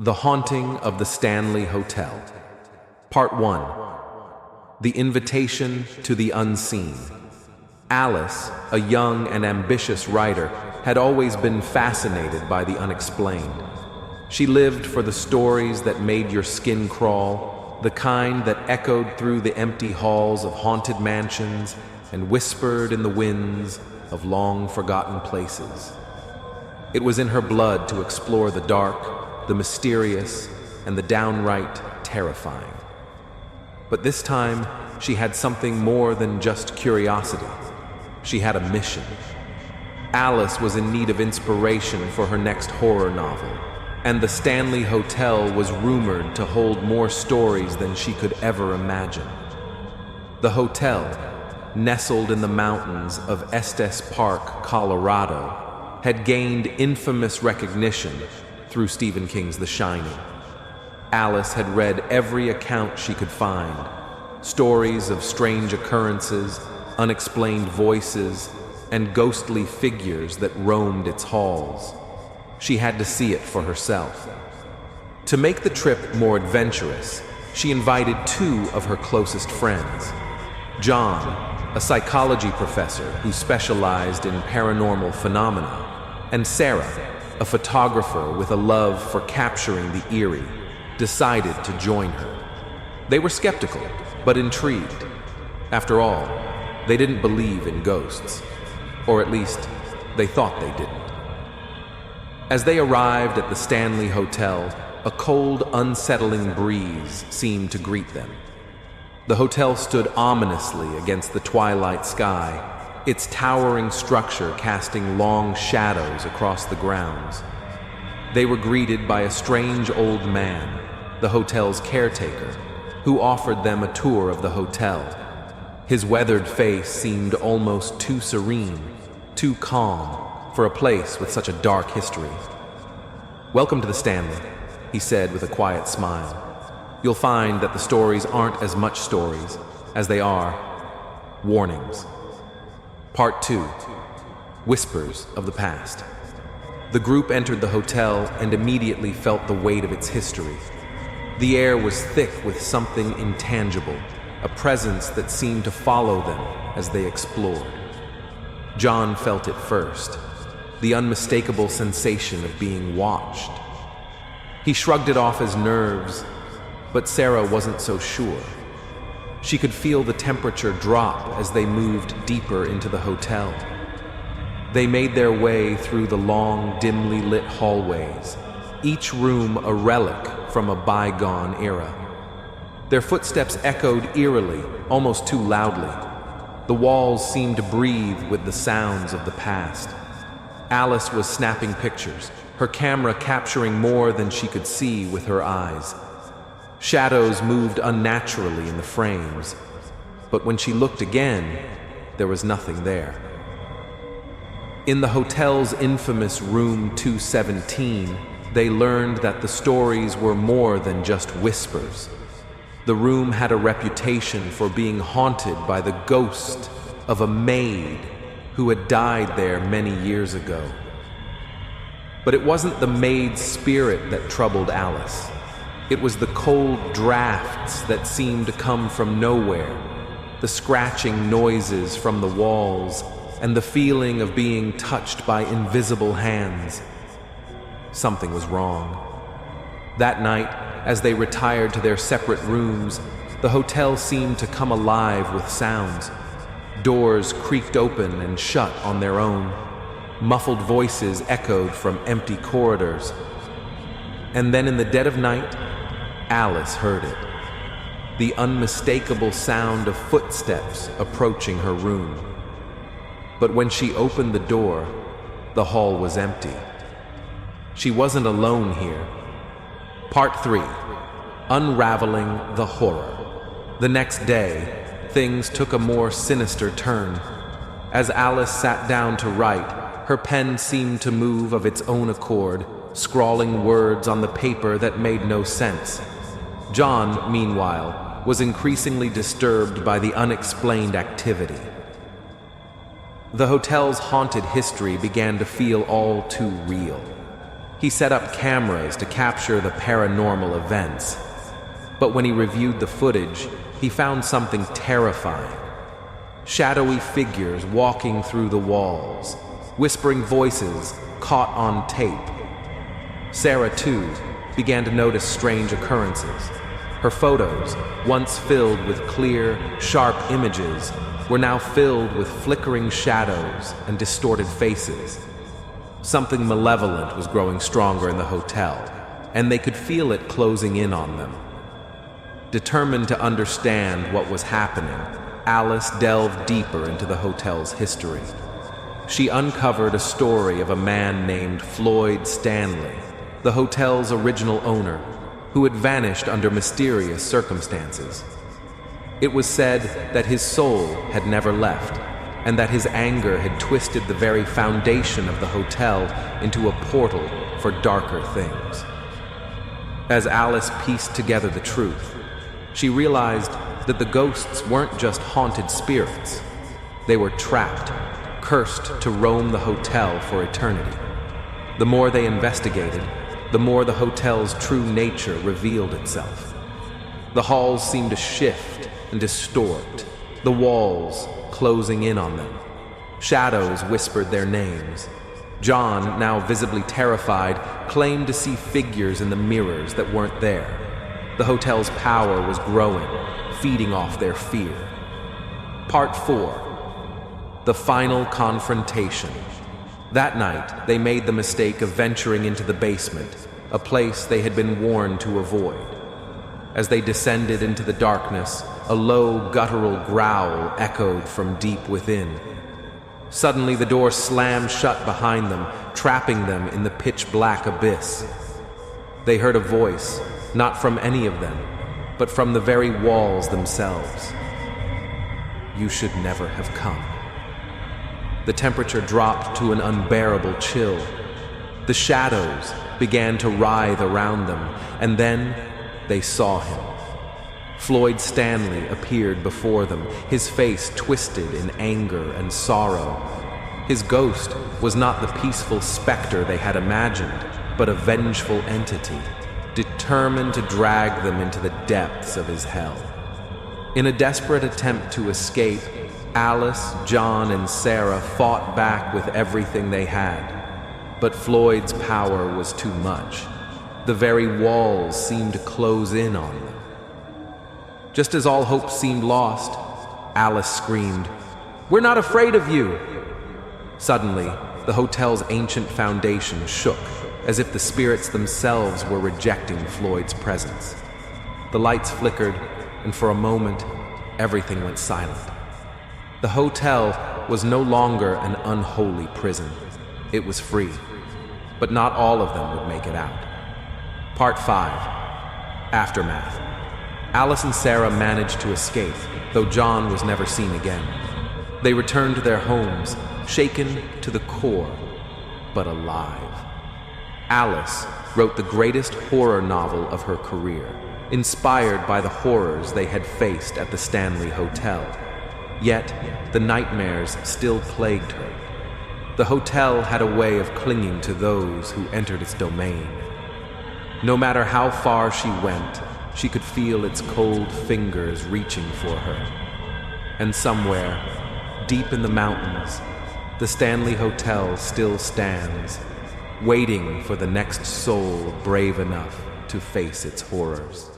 The Haunting of the Stanley Hotel. Part 1. The Invitation to the Unseen. Alice, a young and ambitious writer, had always been fascinated by the unexplained. She lived for the stories that made your skin crawl, the kind that echoed through the empty halls of haunted mansions and whispered in the winds of long-forgotten places. It was in her blood to explore the dark, the mysterious, and the downright terrifying. But this time, she had something more than just curiosity. She had a mission. Alice was in need of inspiration for her next horror novel, and the Stanley Hotel was rumored to hold more stories than she could ever imagine. The hotel, nestled in the mountains of Estes Park, Colorado, had gained infamous recognition through Stephen King's The Shining. Alice had read every account she could find, stories of strange occurrences, unexplained voices, and ghostly figures that roamed its halls. She had to see it for herself. To make the trip more adventurous, she invited two of her closest friends. John, a psychology professor who specialized in paranormal phenomena, and Sarah, a photographer with a love for capturing the eerie, decided to join her. They were skeptical, but intrigued. After all, they didn't believe in ghosts, or at least, they thought they didn't. As they arrived at the Stanley Hotel, a cold, unsettling breeze seemed to greet them. The hotel stood ominously against the twilight sky, its towering structure casting long shadows across the grounds. They were greeted by a strange old man, the hotel's caretaker, who offered them a tour of the hotel. His weathered face seemed almost too serene, too calm, for a place with such a dark history. "Welcome to the Stanley," he said with a quiet smile. "You'll find that the stories aren't as much stories as they are warnings." Part 2. Whispers of the Past. The group entered the hotel and immediately felt the weight of its history. The air was thick with something intangible, a presence that seemed to follow them as they explored. John felt it first, the unmistakable sensation of being watched. He shrugged it off as nerves, but Sarah wasn't so sure. She could feel the temperature drop as they moved deeper into the hotel. They made their way through the long, dimly lit hallways, each room a relic from a bygone era. Their footsteps echoed eerily, almost too loudly. The walls seemed to breathe with the sounds of the past. Alice was snapping pictures, her camera capturing more than she could see with her eyes. Shadows moved unnaturally in the frames, but when she looked again, there was nothing there. In the hotel's infamous room 217, they learned that the stories were more than just whispers. The room had a reputation for being haunted by the ghost of a maid who had died there many years ago. But it wasn't the maid's spirit that troubled Alice. It was the cold drafts that seemed to come from nowhere, the scratching noises from the walls, and the feeling of being touched by invisible hands. Something was wrong. That night, as they retired to their separate rooms, the hotel seemed to come alive with sounds. Doors creaked open and shut on their own. Muffled voices echoed from empty corridors. And then in the dead of night, Alice heard it. The unmistakable sound of footsteps approaching her room. But when she opened the door, the hall was empty. She wasn't alone here. Part 3. Unraveling the Horror. The next day, things took a more sinister turn. As Alice sat down to write, her pen seemed to move of its own accord, scrawling words on the paper that made no sense. John, meanwhile, was increasingly disturbed by the unexplained activity. The hotel's haunted history began to feel all too real. He set up cameras to capture the paranormal events. But when he reviewed the footage, he found something terrifying. Shadowy figures walking through the walls, whispering voices caught on tape. Sarah, too, began to notice strange occurrences. Her photos, once filled with clear, sharp images, were now filled with flickering shadows and distorted faces. Something malevolent was growing stronger in the hotel, and they could feel it closing in on them. Determined to understand what was happening, Alice delved deeper into the hotel's history. She uncovered a story of a man named Floyd Stanley, the hotel's original owner, who had vanished under mysterious circumstances. It was said that his soul had never left, and that his anger had twisted the very foundation of the hotel into a portal for darker things. As Alice pieced together the truth, she realized that the ghosts weren't just haunted spirits. They were trapped, cursed to roam the hotel for eternity. The more they investigated, the more the hotel's true nature revealed itself. The halls seemed to shift and distort, the walls closing in on them. Shadows whispered their names. John, now visibly terrified, claimed to see figures in the mirrors that weren't there. The hotel's power was growing, feeding off their fear. Part 4. The final confrontation. That night, they made the mistake of venturing into the basement, a place they had been warned to avoid. As they descended into the darkness, a low, guttural growl echoed from deep within. Suddenly, the door slammed shut behind them, trapping them in the pitch-black abyss. They heard a voice, not from any of them, but from the very walls themselves. "You should never have come." The temperature dropped to an unbearable chill. The shadows began to writhe around them, and then they saw him. Floyd Stanley appeared before them, his face twisted in anger and sorrow. His ghost was not the peaceful specter they had imagined, but a vengeful entity, determined to drag them into the depths of his hell. In a desperate attempt to escape, Alice, John, and Sarah fought back with everything they had. But Floyd's power was too much. The very walls seemed to close in on them. Just as all hope seemed lost, Alice screamed, "We're not afraid of you!" Suddenly, the hotel's ancient foundation shook, as if the spirits themselves were rejecting Floyd's presence. The lights flickered, and for a moment, everything went silent. The hotel was no longer an unholy prison. It was free, but not all of them would make it out. Part 5. Aftermath. Alice and Sarah managed to escape, though John was never seen again. They returned to their homes, shaken to the core, but alive. Alice wrote the greatest horror novel of her career, inspired by the horrors they had faced at the Stanley Hotel. Yet, the nightmares still plagued her. The hotel had a way of clinging to those who entered its domain. No matter how far she went, she could feel its cold fingers reaching for her. And somewhere, deep in the mountains, the Stanley Hotel still stands, waiting for the next soul brave enough to face its horrors.